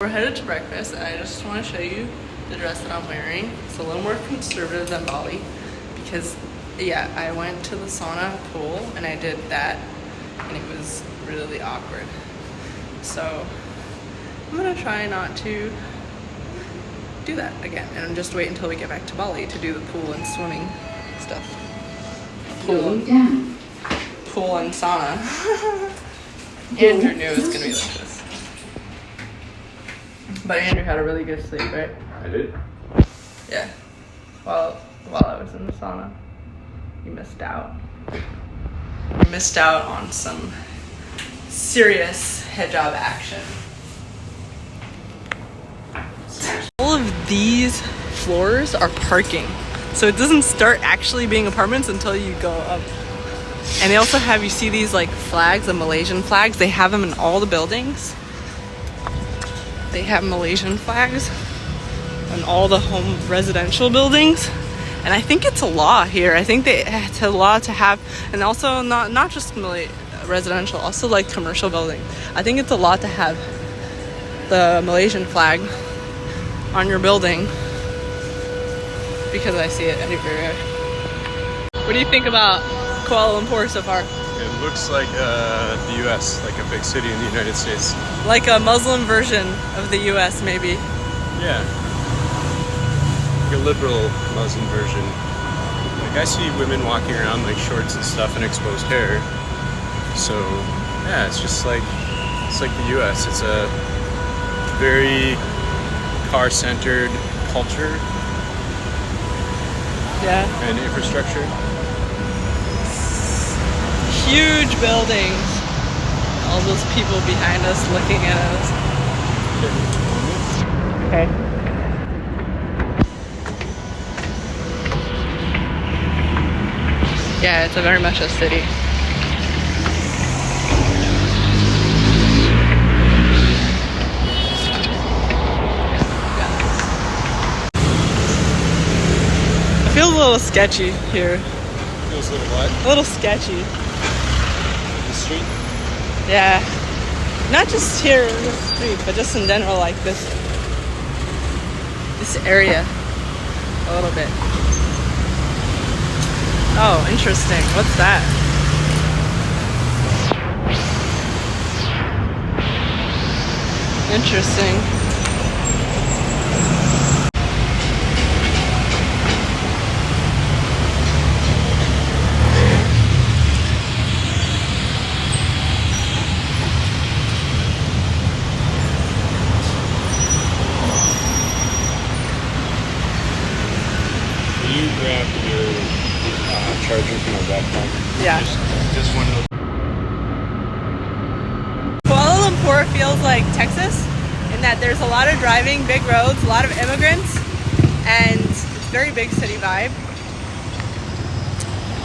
We're headed to breakfast, and I just want to show you the dress that I'm wearing. It's a little more conservative than Bali because, yeah, I went to the sauna pool and I did that, and it was really awkward. So I'm gonna try not to do that again, and just wait until we get back to Bali to do the pool and swimming stuff. Pool and sauna. Andrew knew it was gonna be like this. But Andrew had a really good sleep, right? I did? Yeah. While I was in the sauna. You missed out. You missed out on some serious hijab action. All of these floors are parking. So it doesn't start actually being apartments until you go up. And they also have, you see these like flags, the Malaysian flags, they have them in all the buildings. They have Malaysian flags in all the home residential buildings. And I think it's a law here. I think it's a law to have, and also not just residential, also like commercial building. I think it's a law to have the Malaysian flag on your building because I see it everywhere. What do you think about Kuala Lumpur so far? It looks like the US, like a big city in the United States. Like a Muslim version of the US, maybe. Yeah. Like a liberal Muslim version. Like I see women walking around like shorts and stuff and exposed hair. So yeah, it's just like, it's like the US. It's a very car-centered culture. Yeah. And infrastructure. Huge buildings. All those people behind us looking at us. Okay. Yeah, it's very much a city. It feels a little sketchy here. Feels a little what? A little sketchy. The street? Yeah, not just here in the street, but just in general, like this area, a little bit. Oh, interesting. What's that? Interesting. Grab your charger from my backpack. Yeah. Just one of those. Kuala Lumpur feels like Texas in that there's a lot of driving, big roads, a lot of immigrants, and it's very big city vibe.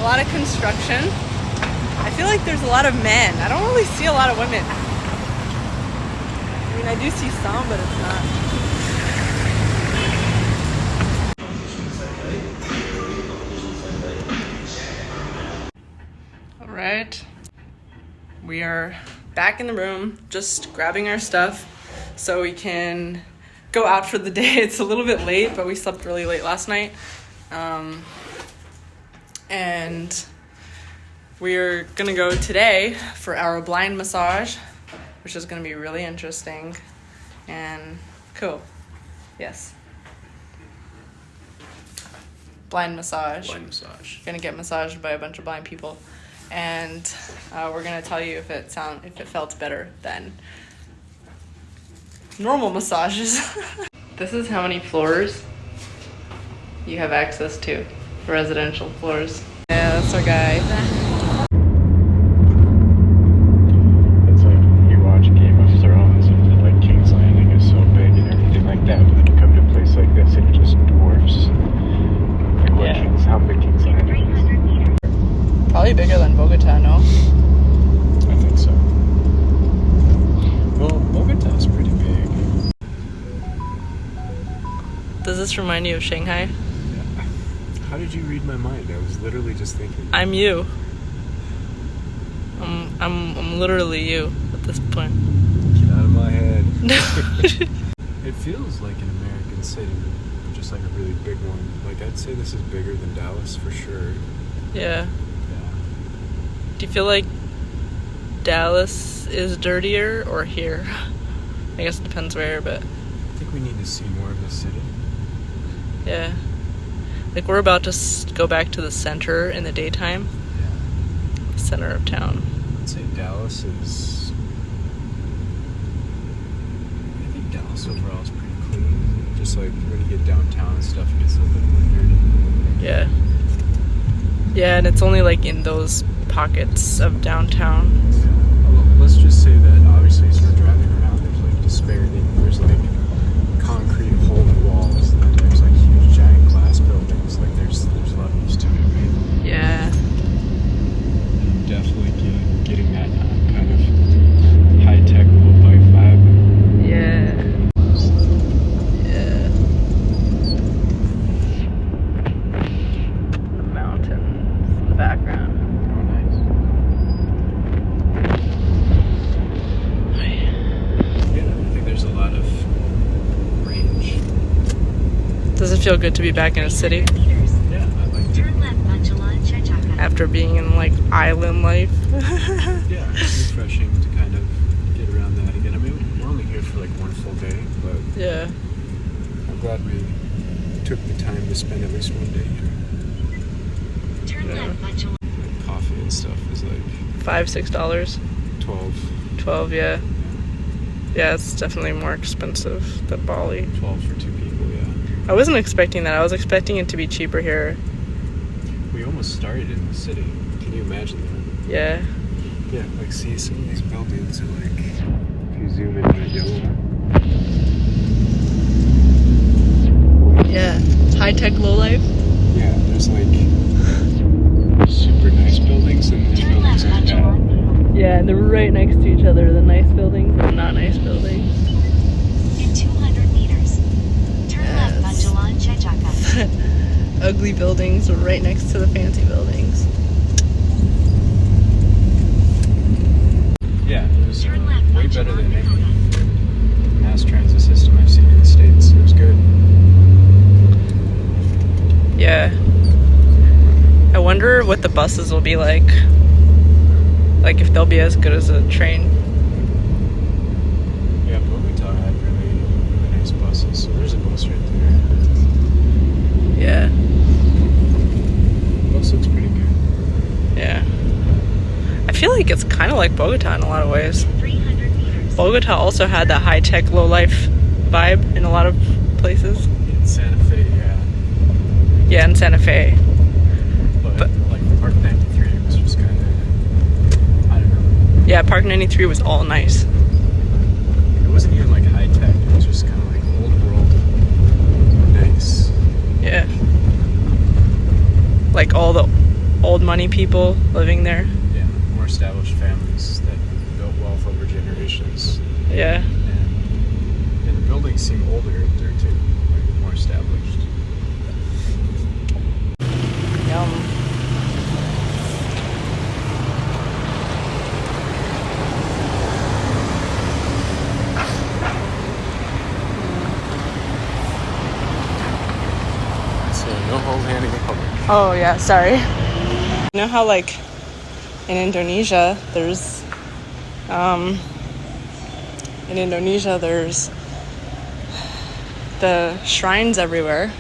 A lot of construction. I feel like there's a lot of men. I don't really see a lot of women. I mean, I do see some, but it's not. Right, we are back in the room, just grabbing our stuff so we can go out for the day. It's a little bit late, but we slept really late last night. And we're gonna go today for our blind massage, which is gonna be really interesting and cool. Yes. Blind massage. Blind massage. Gonna get massaged by a bunch of blind people. And we're gonna tell you if it felt better than normal massages. This is how many floors you have access to, residential floors. Yeah, that's our guy. It's like you watch Game of Thrones and like King's Landing is so big and everything like that, but then you come to a place like this and it just dwarfs like what how big King's Landing is. Probably bigger than Bogota, no? I think so. Well, Bogota's pretty big. Does this remind you of Shanghai? Yeah. How did you read my mind? I was literally just thinking. I'm you. I'm literally you at this point. Get out of my head. feels like an American city, just like a really big one. Like, I'd say this is bigger than Dallas for sure. Yeah. Yeah. Do you feel like Dallas is dirtier or here? I guess it depends where, but... I think we need to see more of the city. Yeah. Like, we're about to go back to the center in the daytime. Yeah. Center of town. I'd say Dallas is... I think Dallas overall is pretty clean. Just like when you get downtown and stuff, it gets a little bit more dirty. Yeah. Yeah, and it's only like in those pockets of downtown. Yeah. Well, let's just say that obviously as we're driving around, there's like disparity. There's like concrete hole in the walls, and then there's like huge giant glass buildings. Like there's levels to it, right? Yeah. I'm definitely getting that kind of high-tech low-life vibe. Yeah. Yeah. The mountains in the background. Oh, nice. Yeah, I think there's a lot of range. Does it feel good to be back in a city Yeah, I like it. after being in like island life? Yeah, it's refreshing to kind of get around that again. I mean, we're only here for like one full day, but Yeah. I'm glad we took the time to spend at least one day here. Like coffee and stuff is like $5-6. 12. 12, yeah. Yeah, it's definitely more expensive than Bali. 12 for 2 people, yeah. I wasn't expecting that. I was expecting it to be cheaper here. We almost started in the city. Can you imagine that? Yeah. Yeah, like see some of these buildings are like, if you zoom in on that yellow one. Yeah. High-tech low-life. Yeah, there's like super nice buildings and there's buildings like that. Yeah, and they're right next to each other. The nice buildings and the not nice buildings. In 200 meters, turn left on Jalan Chejaka. Ugly buildings are right next to the fancy buildings. Yeah, it was Turn left way on better than Jalan any Pagoda. mass transit system I've seen in the States. It was good. Yeah. I wonder what the buses will be like. Like if they'll be as good as a train. Yeah, Bogota had really, really nice buses. So there's a bus right there. Yeah. The bus looks pretty good. Yeah. I feel like it's kind of like Bogota in a lot of ways. 300 meters. Bogota also had that high-tech, low-life vibe in a lot of places. In Santa Fe, yeah. Yeah, in Santa Fe. But like Park 93 was just kind of, I don't know. Yeah, Park 93 was all nice. It wasn't even like high tech. It was just kind of like old world, nice. Yeah. Like all the old money people living there. Yeah, more established families that built wealth over generations. Yeah. And the buildings seem older there too, like more established. Yum. So no whole handing in public. Oh yeah, sorry. You know how like in Indonesia there's the shrines everywhere.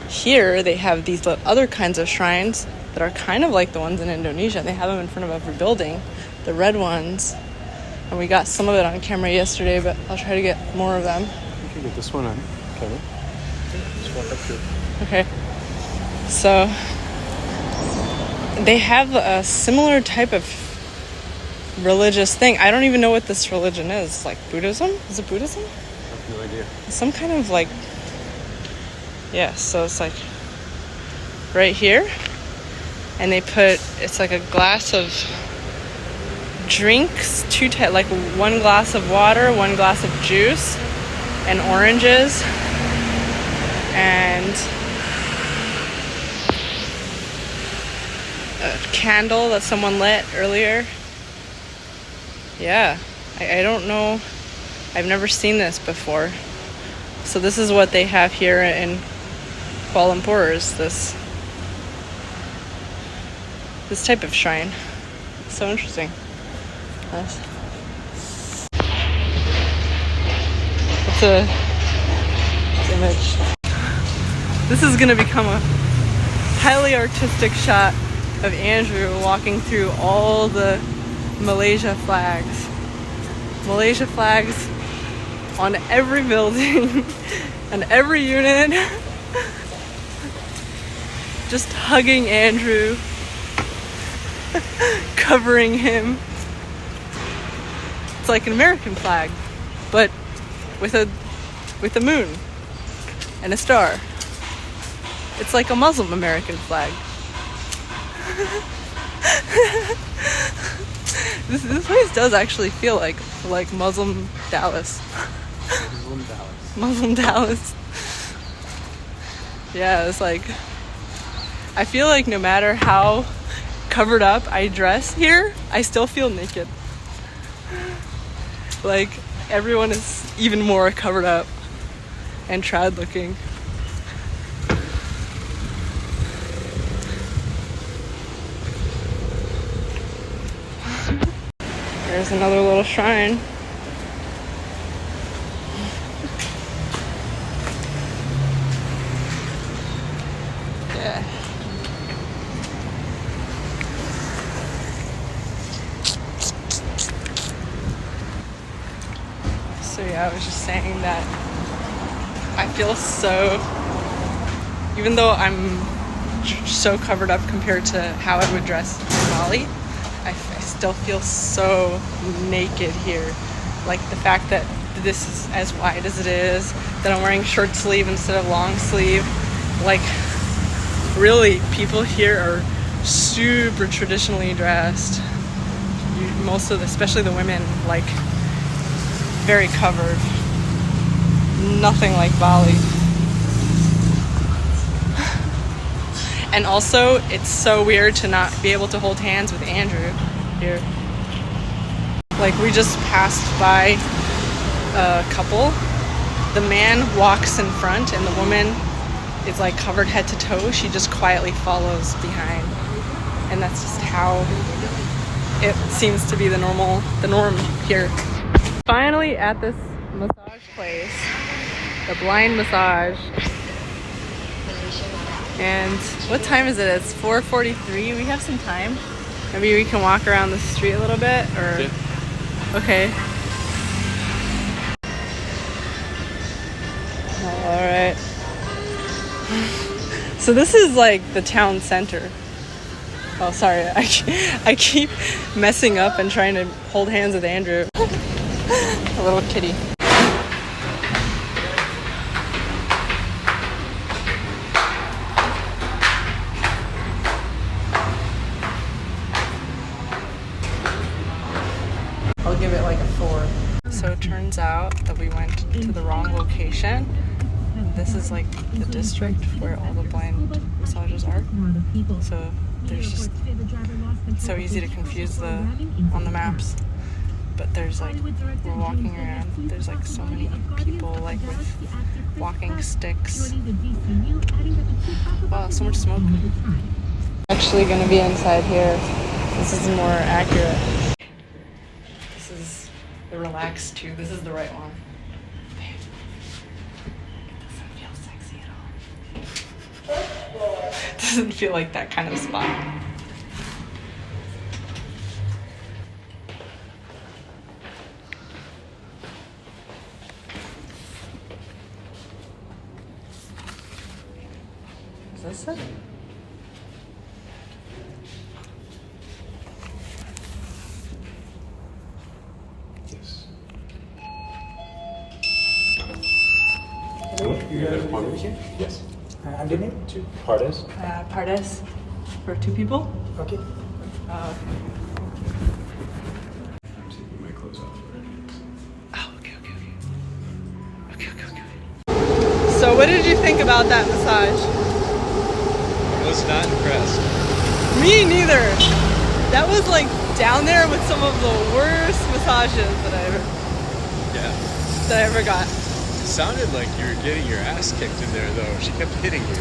Here they have these other kinds of shrines that are kind of like the ones in Indonesia. They have them in front of every building, the red ones. And we got some of it on camera yesterday, but I'll try to get more of them. You can get this one on camera. Just walk up here. Okay. So they have a similar type of religious thing. I don't even know what this religion is. Like Buddhism? Is it Buddhism? I have no idea. Some kind of like, yeah, so it's like right here. And they put, it's like a glass of drinks, like one glass of water, one glass of juice, and oranges, and a candle that someone lit earlier. Yeah, I don't know. I've never seen this before. So this is what they have here in Kuala Lumpur, is this type of shrine. So interesting. Nice. It's a image. This is gonna become a highly artistic shot of Andrew walking through all the Malaysia flags. Malaysia flags on every building and every unit. Just hugging Andrew, covering him. It's like an American flag, but with a moon and a star. It's like a Muslim American flag. This place does actually feel like Muslim Dallas. Muslim Dallas. Yeah, it's like, I feel like no matter how covered up I dress here, I still feel naked. Like, everyone is even more covered up and trad looking. There's another little shrine. Yeah. So yeah, I was just saying that I feel so, even though I'm so covered up compared to how I would dress in Bali, I still feel so naked here. Like the fact that this is as wide as it is, that I'm wearing short sleeve instead of long sleeve. Like, really, people here are super traditionally dressed. Most of especially the women, like, very covered. Nothing like Bali. And also, it's so weird to not be able to hold hands with Andrew here. Like, we just passed by a couple. The man walks in front and the woman is like covered head to toe. She just quietly follows behind. And that's just how it seems to be the norm here. Finally at this massage place, the blind massage. And what time is it? It's 4:43. We have some time. Maybe we can walk around the street a little bit, or yeah. Okay. All right. So this is like the town center. Oh, sorry. I keep messing up and trying to hold hands with Andrew. A little kitty. I'll give it like a 4. So it turns out that we went to the wrong location. This is like the district where all the blind massages are. So there's just, it's so easy to confuse on the maps. But there's like, we're walking around, there's like so many people like with walking sticks. Wow, so much smoke. Actually gonna be inside here. This is more accurate. This is the relaxed too. This is the right one. Babe, it doesn't feel sexy at all. It doesn't feel like that kind of spot. Is this it? Yes. Hello, you have an appointment here? Yes. And the name? Pardes. Pardes for 2 people? Okay. Okay. I'm taking my clothes off. Oh, okay. So what did you think about that massage? I was not impressed. Me neither. That was like down there with some of the worst massages that I ever got. sounded like you were getting your ass kicked in there, though. She kept hitting you.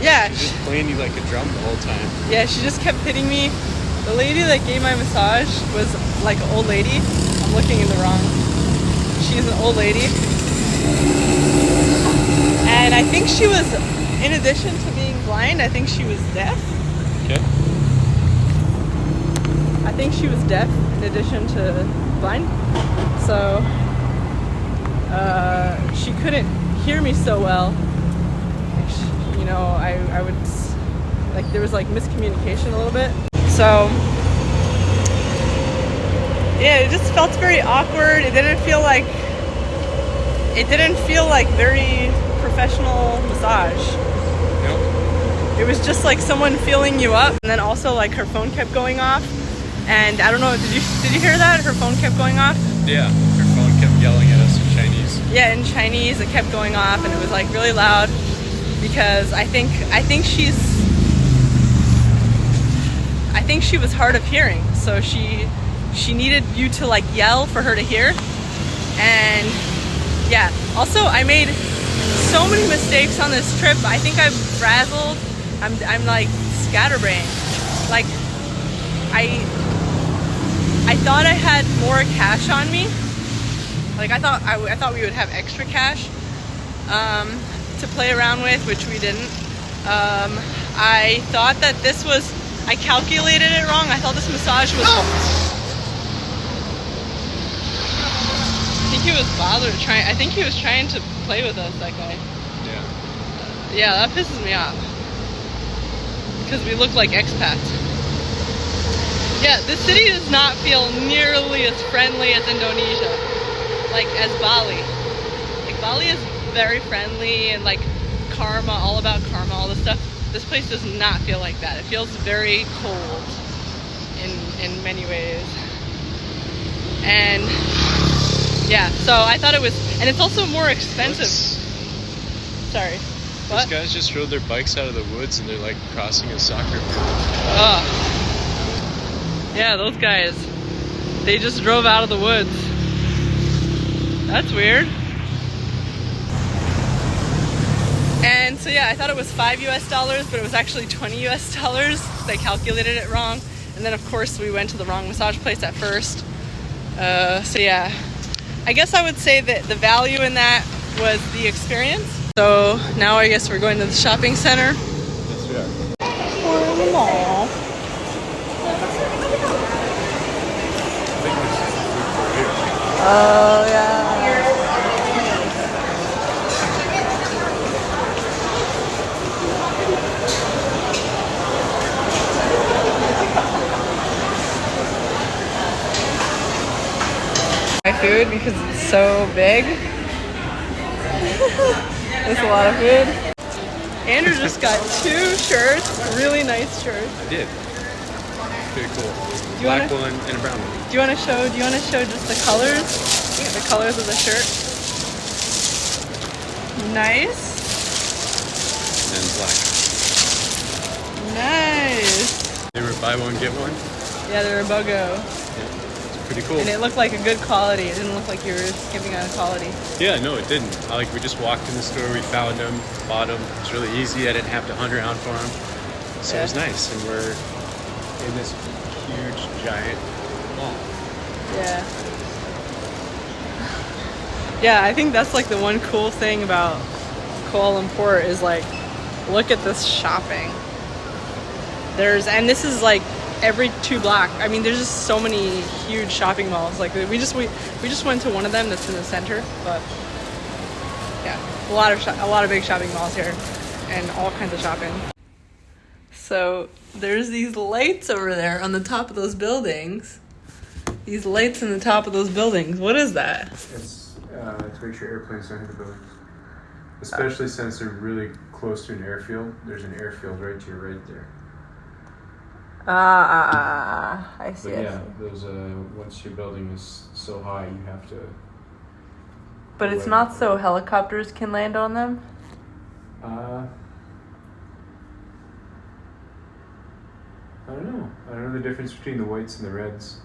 Yeah. She was just playing you like a drum the whole time. Yeah, she just kept hitting me. The lady that gave my massage was like an old lady. I'm looking in the wrong. She's an old lady. And I think she was, in addition to being blind, I think she was deaf. Okay. I think she was deaf in addition to blind. So she couldn't hear me so well. You know, I would, like, there was like miscommunication a little bit. So yeah, it just felt very awkward. It didn't feel like very professional massage. Nope. It was just like someone feeling you up, and then also like her phone kept going off. And I don't know, did you hear that? Her phone kept going off? Yeah, her phone kept yelling at us in Chinese. Yeah, in Chinese it kept going off, and it was like really loud because I think she was hard of hearing, so she needed you to like yell for her to hear. And yeah, also I made so many mistakes on this trip. I think I'm frazzled. I'm like scatterbrained. Like I thought I had more cash on me. Like I thought we would have extra cash to play around with, which we didn't. I thought that this was, I calculated it wrong. I thought this massage was. I think he was trying to play with us, that guy. Yeah. Yeah, that pisses me off. Because we look like expats. Yeah, the city does not feel nearly as friendly as Indonesia. Like, as Bali. Like, Bali is very friendly and, like, karma, all about karma, all this stuff. This place does not feel like that. It feels very cold in many ways. And, yeah, so I thought it was, and it's also more expensive. Sorry. What? These guys just rode their bikes out of the woods and they're like crossing a soccer field. Oh. Yeah, those guys. They just drove out of the woods. That's weird. And so yeah, I thought it was $5 US, but it was actually $20 US. They calculated it wrong. And then of course we went to the wrong massage place at first. So yeah, I guess I would say that the value in that was the experience. So now I guess we're going to the shopping center. Yes, we are. We're in the mall. Oh yeah. My food because it's so big. There's a lot of food. Andrew just got 2 shirts, really nice shirts. I did. Pretty cool. You Black wanna- one and a brown one. Do you want to show just the colors? The colors of the shirt. Nice. And black. Nice. They were buy one, get one. Yeah, they're a BOGO. Yeah, it's pretty cool. And it looked like a good quality. It didn't look like you were skipping on quality. Yeah, no, it didn't. We just walked in the store, we found them, bought them. It was really easy. I didn't have to hunt around for them. So it was nice. And we're in this huge, giant mall. Yeah. Yeah, I think that's like the one cool thing about Kuala Lumpur is like, look at this shopping. And this is like every 2 blocks. I mean, there's just so many huge shopping malls. Like we just went to one of them that's in the center, but yeah, a lot of big shopping malls here, and all kinds of shopping. So there's these lights over there on the top of those buildings. These lights in the top of those buildings. What is that? It's to make sure airplanes don't hit the buildings. Especially since they're really close to an airfield. There's an airfield right to your right there. I see. But I yeah, see. those once your building is so high, you have to. But it's not so helicopters can land on them? I don't know. I don't know the difference between the whites and the reds.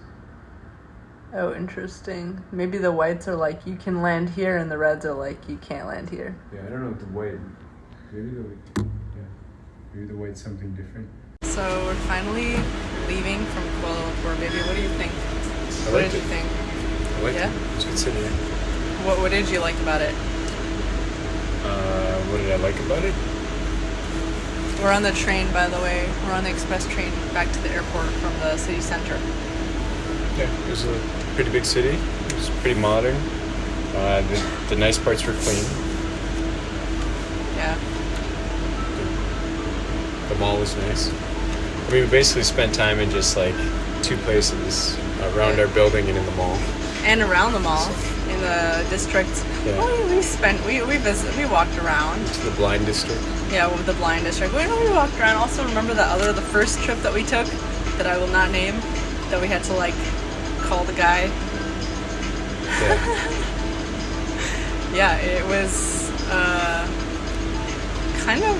Oh, interesting. Maybe the whites are like, you can land here, and the reds are like, you can't land here. Yeah, I don't know if the white. Maybe the white's something different. So we're finally leaving from Kuala Lumpur, baby. What do you think? I What liked did you it. think? I liked Yeah? it. It's a good city. What did you like about it? What did I like about it? We're on the train, by the way. We're on the express train back to the airport from the city center. Yeah, it was a pretty big city. It was pretty modern. The nice parts were clean. Yeah. The mall was nice. I mean, we basically spent time in just like 2 places around our building and in the mall. And around the mall, in the district. Yeah. We walked around. To the blind district. Yeah, with the blind district. We walked around. Also, remember the first trip that we took, that I will not name, that we had to like call the guy. Yeah. Yeah, it was kind of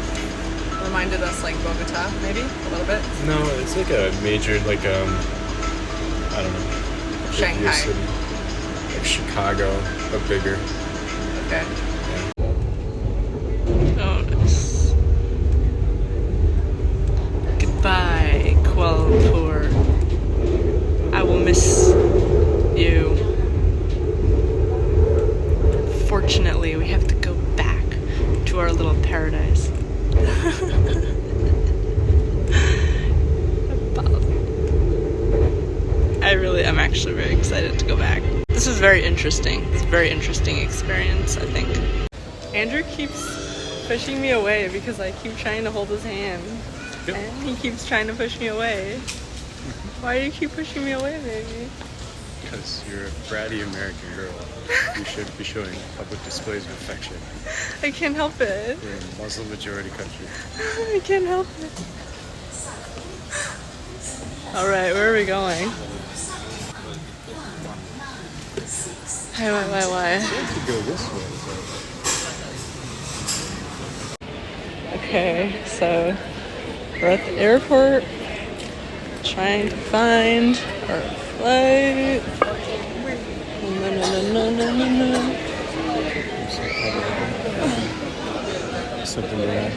reminded us like Bogota, maybe a little bit. No, it's like a major, like I don't know. bigger Shanghai. City. Like Chicago, but bigger. Okay. Yeah. Oh, nice. Goodbye, Kuala Lumpur. I will miss you. Fortunately, we have to go back to our little paradise. I'm actually very excited to go back. This is very interesting. It's a very interesting experience, I think. Andrew keeps pushing me away because I keep trying to hold his hand. Yep. And he keeps trying to push me away. Why do you keep pushing me away, baby? Because you're a bratty American girl. You should be showing public displays of affection. I can't help it. We're a Muslim majority country. I can't help it. Alright, where are we going? Why? I could go this way. Okay, so we're at the airport trying to find our flight. No. Something wrong.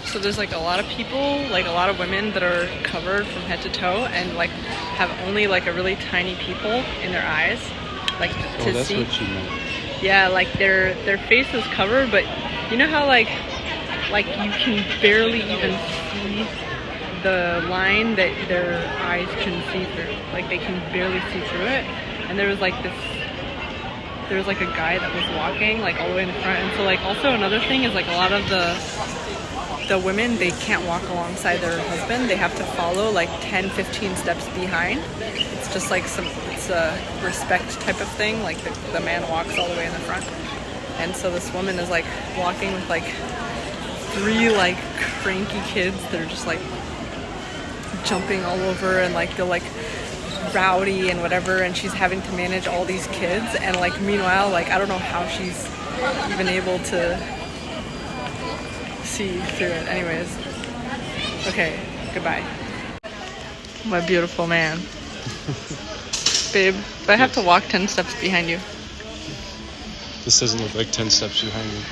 So there's like a lot of people, like a lot of women that are covered from head to toe and like have only like a really tiny pupil in their eyes, like to that's see. what she meant. Yeah, like their face is covered, but you know how like you can barely even see the line that their eyes can see through. Like they can barely see through it. And there was like a guy that was walking like all the way in the front. And so like also another thing is like a lot of the women, they can't walk alongside their husband. They have to follow like 10-15 steps behind. It's just like it's a respect type of thing. Like the man walks all the way in the front. And so this woman is like walking with like 3 like cranky kids that are just like jumping all over and like they're like rowdy and whatever, and she's having to manage all these kids, and like meanwhile like I don't know how she's even able to see through it. Anyways, okay, goodbye, my beautiful man. Babe, if I have to walk 10 steps behind you. This doesn't look like 10 steps behind me.